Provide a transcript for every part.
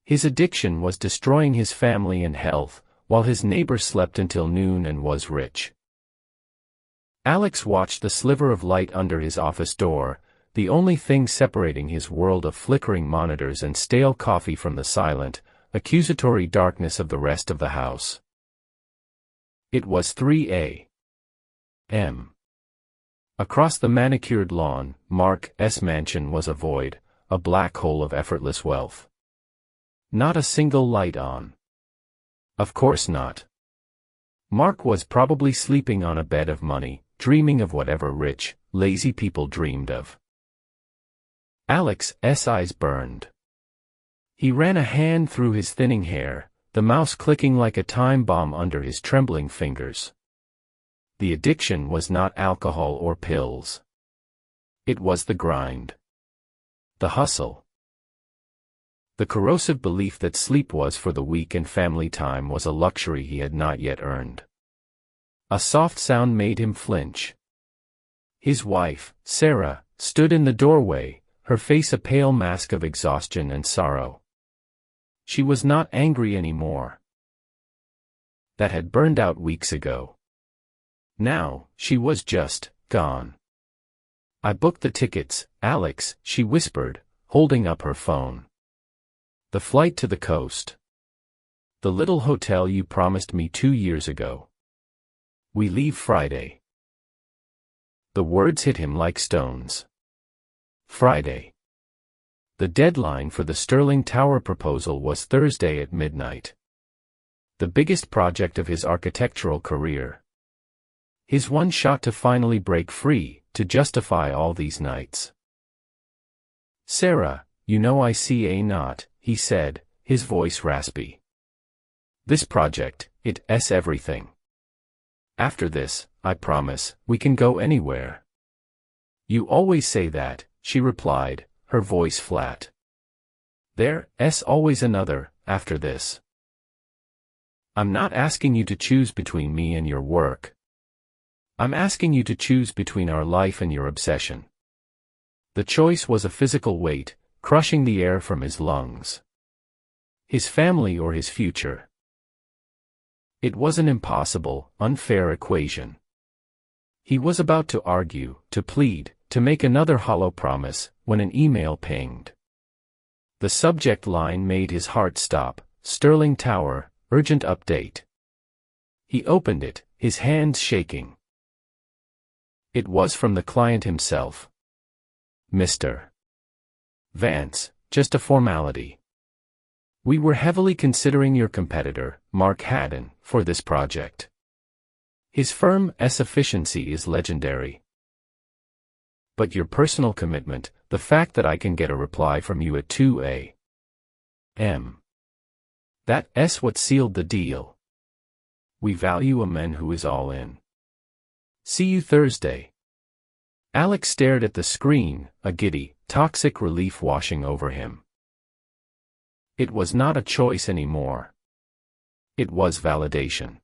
His addiction was destroying his family and health, while his neighbor slept until noon and was rich. Alex watched the sliver of light under his office door, the only thing separating his world of flickering monitors and stale coffee from the silent, accusatory darkness of the rest of the house. It was 3 a.m. Across the manicured lawn, Mark's mansion was a void, a black hole of effortless wealth. Not a single light on. Of course not. Mark was probably sleeping on a bed of money, dreaming of whatever rich, lazy people dreamed of. Alex's eyes burned. He ran a hand through his thinning hair, the mouse clicking like a time bomb under his trembling fingers. The addiction was not alcohol or pills. It was the grind. The hustle. The corrosive belief that sleep was for the weak and family time was a luxury he had not yet earned. A soft sound made him flinch. His wife, Sarah, stood in the doorway, her face a pale mask of exhaustion and sorrow. She was not angry anymore. That had burned out weeks ago. Now, she was just gone. "I booked the tickets, Alex," she whispered, holding up her phone. "The flight to the coast. The little hotel you promised me 2 years ago. We leave Friday." The words hit him like stones. Friday. The deadline for the Sterling Tower proposal was Thursday at midnight. The biggest project of his architectural career. His one shot to finally break free, to justify all these nights. "Sarah, you know I see not," he said, his voice raspy. "This project, it's everything. After this, I promise, we can go anywhere." "You always say that," she replied, her voice flat. "There's always another, after this. I'm not asking you to choose between me and your work. I'm asking you to choose between our life and your obsession." The choice was a physical weight, crushing the air from his lungs. His family or his future. It was an impossible, unfair equation. He was about to argue, to plead, to make another hollow promise, when an email pinged. The subject line made his heart stop: "Sterling Tower, urgent update." He opened it, his hands shaking. It was from the client himself. "Mr. Vance, just a formality. We were heavily considering your competitor, Mark Haddon, for this project. His firm's efficiency is legendary. But your personal commitment, the fact that I can get a reply from you at 2 a.m. That's what sealed the deal. We value a man who is all in. See you Thursday." Alex stared at the screen, a giddy, toxic relief washing over him. It was not a choice anymore. It was validation.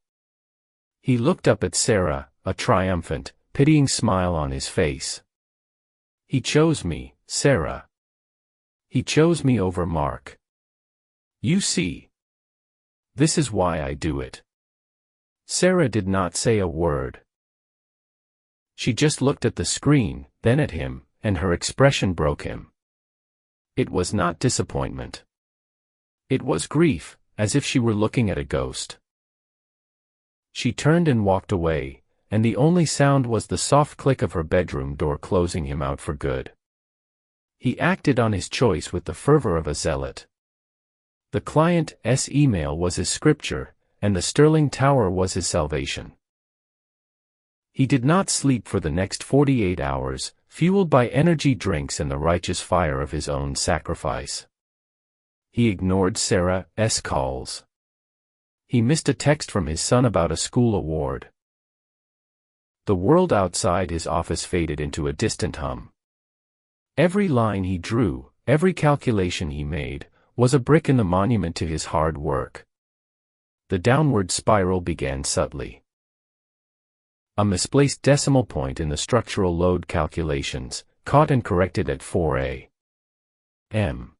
He looked up at Sarah, a triumphant, pitying smile on his face. "He chose me, Sarah. He chose me over Mark. You see. This is why I do it." Sarah did not say a word. She just looked at the screen, then at him, and her expression broke him. It was not disappointment. It was grief, as if she were looking at a ghost. She turned and walked away, and the only sound was the soft click of her bedroom door closing him out for good. He acted on his choice with the fervor of a zealot. The client's email was his scripture, and the Sterling Tower was his salvation. He did not sleep for the next 48 hours, fueled by energy drinks and the righteous fire of his own sacrifice. He ignored Sarah's calls. He missed a text from his son about a school award. The world outside his office faded into a distant hum. Every line he drew, every calculation he made, was a brick in the monument to his hard work. The downward spiral began subtly. A misplaced decimal point in the structural load calculations, caught and corrected at 4 a.m.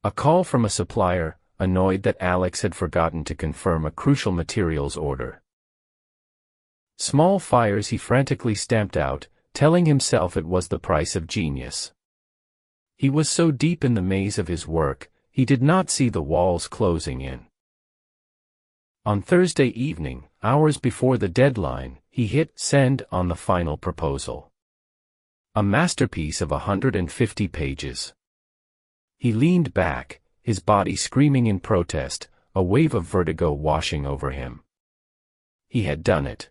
A call from a supplier, annoyed that Alex had forgotten to confirm a crucial materials order. Small fires he frantically stamped out, telling himself it was the price of genius. He was so deep in the maze of his work, he did not see the walls closing in. On Thursday evening, hours before the deadline, he hit send on the final proposal. A masterpiece of 150 pages. He leaned back, his body screaming in protest, a wave of vertigo washing over him. He had done it.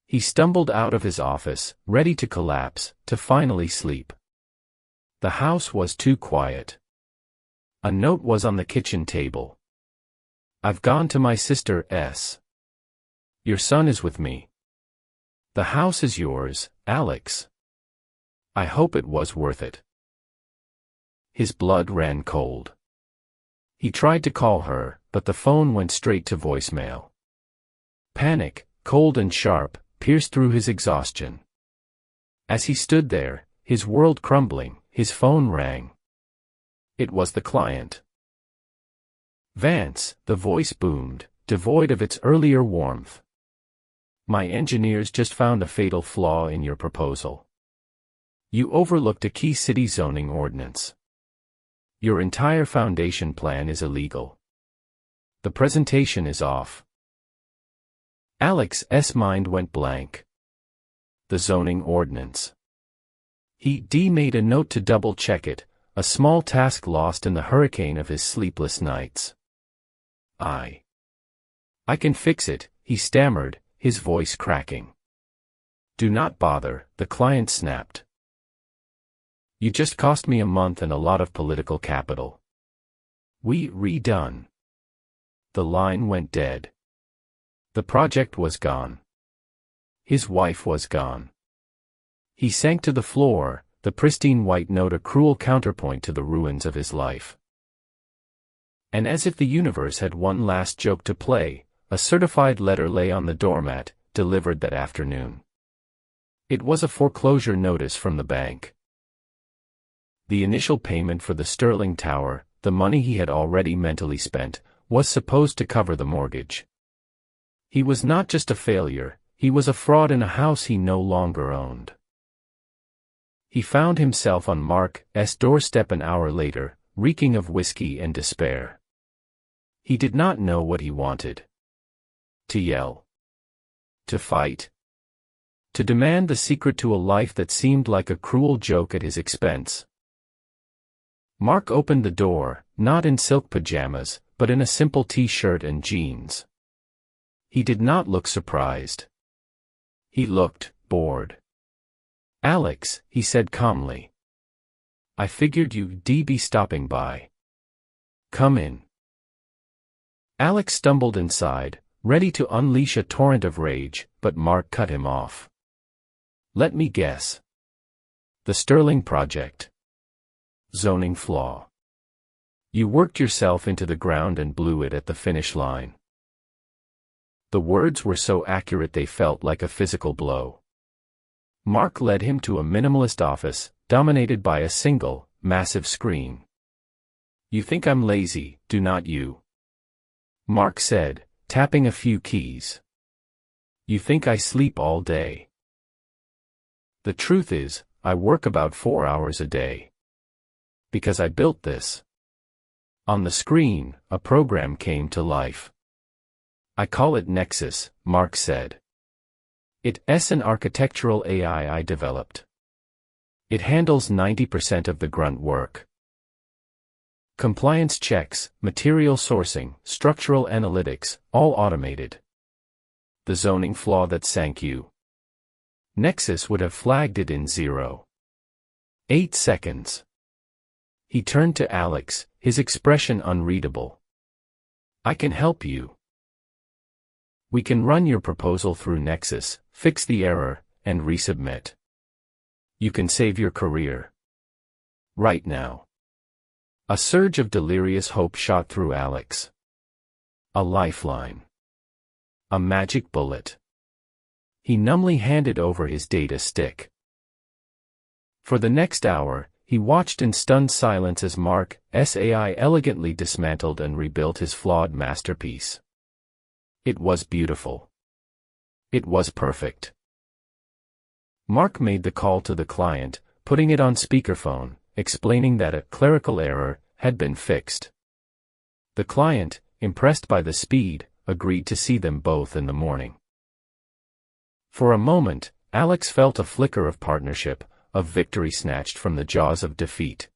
He stumbled out of his office, ready to collapse, to finally sleep. The house was too quiet. A note was on the kitchen table. "I've gone to my sister S. Your son is with me. The house is yours, Alex. I hope it was worth it." His blood ran cold. He tried to call her, but the phone went straight to voicemail. Panic, cold and sharp, pierced through his exhaustion. As he stood there, his world crumbling, his phone rang. It was the client. "Vance," the voice boomed, devoid of its earlier warmth. "My engineers just found a fatal flaw in your proposal. You overlooked a key city zoning ordinance. Your entire foundation plan is illegal. The presentation is off." Alex's mind went blank. The zoning ordinance. He made a note to double-check it, a small task lost in the hurricane of his sleepless nights. I can fix it," he stammered, his voice cracking. "Do not bother," the client snapped. "You just cost me a month and a lot of political capital. We redone." The line went dead. The project was gone. His wife was gone. He sank to the floor, the pristine white note a cruel counterpoint to the ruins of his life. And as if the universe had one last joke to play, a certified letter lay on the doormat, delivered that afternoon. It was a foreclosure notice from the bank. The initial payment for the Sterling Tower, the money he had already mentally spent, was supposed to cover the mortgage. He was not just a failure, he was a fraud in a house he no longer owned. He found himself on Mark's doorstep an hour later, reeking of whiskey and despair. He did not know what he wanted. To yell. To fight. To demand the secret to a life that seemed like a cruel joke at his expense. Mark opened the door, not in silk pajamas, but in a simple t-shirt and jeans. He did not look surprised. He looked bored. "Alex," he said calmly. "I figured you'd be stopping by. Come in." Alex stumbled inside, ready to unleash a torrent of rage, but Mark cut him off. "Let me guess. The Sterling Project. Zoning flaw. You worked yourself into the ground and blew it at the finish line." The words were so accurate they felt like a physical blow. Mark led him to a minimalist office, dominated by a single, massive screen. "You think I'm lazy, do not you?" Mark said, tapping a few keys. "You think I sleep all day? The truth is, I work about 4 hours a day. Because I built this." On the screen, a program came to life. "I call it Nexus," Mark said. "It's an architectural AI I developed. It handles 90% of the grunt work. Compliance checks, material sourcing, structural analytics, all automated. The zoning flaw that sank you. Nexus would have flagged it in 0.8 seconds. He turned to Alex, his expression unreadable. "I can help you. We can run your proposal through Nexus, fix the error, and resubmit. You can save your career. Right now." A surge of delirious hope shot through Alex. A lifeline. A magic bullet. He numbly handed over his data stick. For the next hour, He watched in stunned silence as Mark's AI elegantly dismantled and rebuilt his flawed masterpiece. It was beautiful. It was perfect. Mark made the call to the client, putting it on speakerphone, explaining that a clerical error had been fixed. The client, impressed by the speed, agreed to see them both in the morning. For a moment, Alex felt a flicker of partnership, of victory snatched from the jaws of defeat.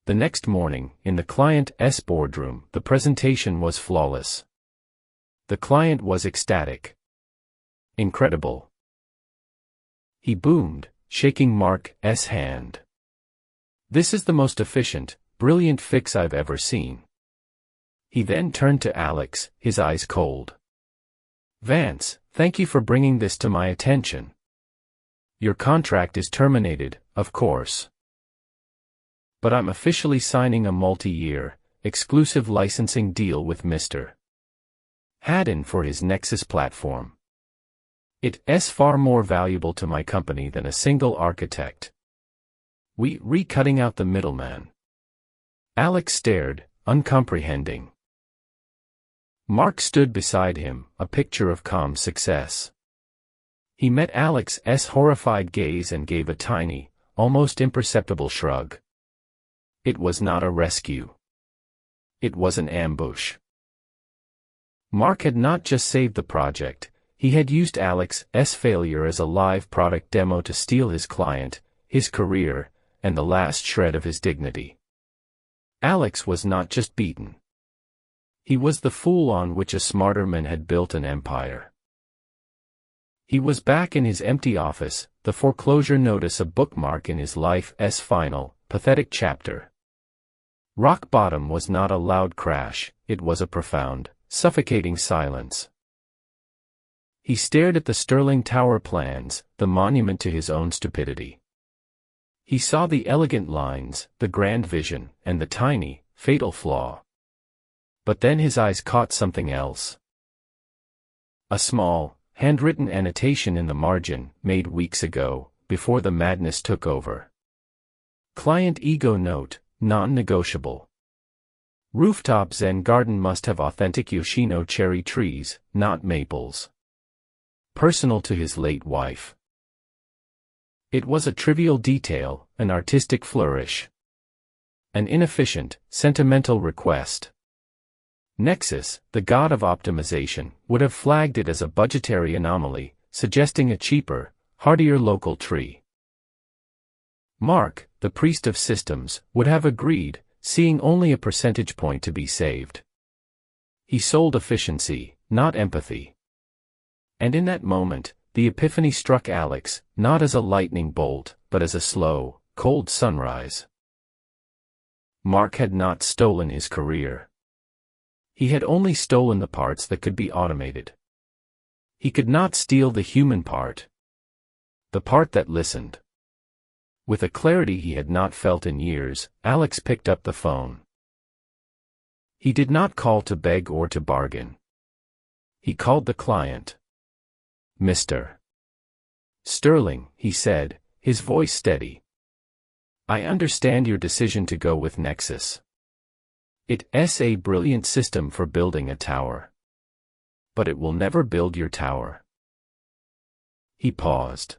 The next morning, in the client's boardroom, the presentation was flawless. The client was ecstatic. Incredible. He boomed, shaking Mark's hand. This is the most efficient, brilliant fix I've ever seen. He then turned to Alex, his eyes cold. Vance, thank you for bringing this to my attention. Your contract is terminated, of course. But I'm officially signing a multi-year, exclusive licensing deal with Mr. Haddon for his Nexus platform. It's far more valuable to my company than a single architect. We're cutting out the middleman. Alex stared, uncomprehending. Mark stood beside him, a picture of calm success. He met Alex's horrified gaze and gave a tiny, almost imperceptible shrug. It was not a rescue. It was an ambush. Mark had not just saved the project, he had used Alex's failure as a live product demo to steal his client, his career, and the last shred of his dignity. Alex was not just beaten. He was the fool on which a smarter man had built an empire. He was back in his empty office, the foreclosure notice a bookmark in his life's final, pathetic chapter. Rock bottom was not a loud crash, it was a profound, suffocating silence. He stared at the Sterling Tower plans, the monument to his own stupidity. He saw the elegant lines, the grand vision, and the tiny, fatal flaw. But then his eyes caught something else. A small, handwritten annotation in the margin, made weeks ago, before the madness took over. Client ego note, non-negotiable. Rooftop Zen garden must have authentic Yoshino cherry trees, not maples. Personal to his late wife. It was a trivial detail, an artistic flourish. An inefficient, sentimental request. Nexus, the god of optimization, would have flagged it as a budgetary anomaly, suggesting a cheaper, hardier local tree. Mark, the priest of systems, would have agreed, seeing only a percentage point to be saved. He sold efficiency, not empathy. And in that moment, the epiphany struck Alex, not as a lightning bolt, but as a slow, cold sunrise. Mark had not stolen his career. He had only stolen the parts that could be automated. He could not steal the human part. The part that listened. With a clarity he had not felt in years, Alex picked up the phone. He did not call to beg or to bargain. He called the client. Mr. Sterling, he said, his voice steady. I understand your decision to go with Nexus. It's a brilliant system for building a tower. But it will never build your tower. He paused.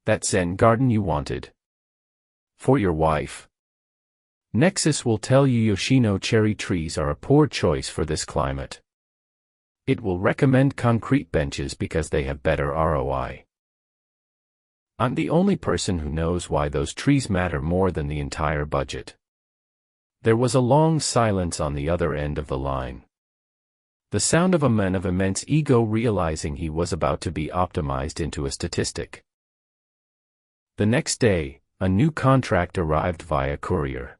That Zen garden you wanted. For your wife. Nexus will tell you Yoshino cherry trees are a poor choice for this climate. It will recommend concrete benches because they have better ROI. I'm the only person who knows why those trees matter more than the entire budget. There was a long silence on the other end of the line. The sound of a man of immense ego realizing he was about to be optimized into a statistic. The next day, a new contract arrived via courier.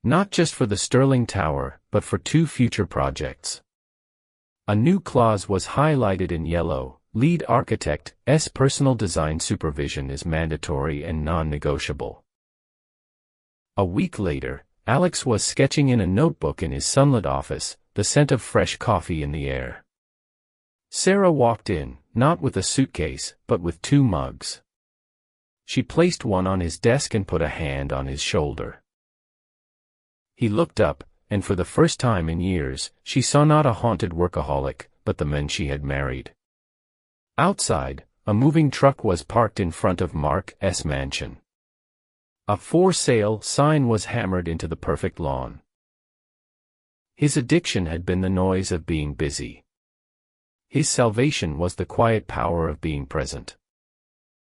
Not just for the Sterling Tower, but for 2 future projects. A new clause was highlighted in yellow: lead architect's personal design supervision is mandatory and non-negotiable. A week later, Alex was sketching in a notebook in his sunlit office, the scent of fresh coffee in the air. Sarah walked in, not with a suitcase, but with 2 mugs. She placed one on his desk and put a hand on his shoulder. He looked up, and for the first time in years, she saw not a haunted workaholic, but the men she had married. Outside, a moving truck was parked in front of Mark's mansion. A for sale sign was hammered into the perfect lawn. His addiction had been the noise of being busy. His salvation was the quiet power of being present.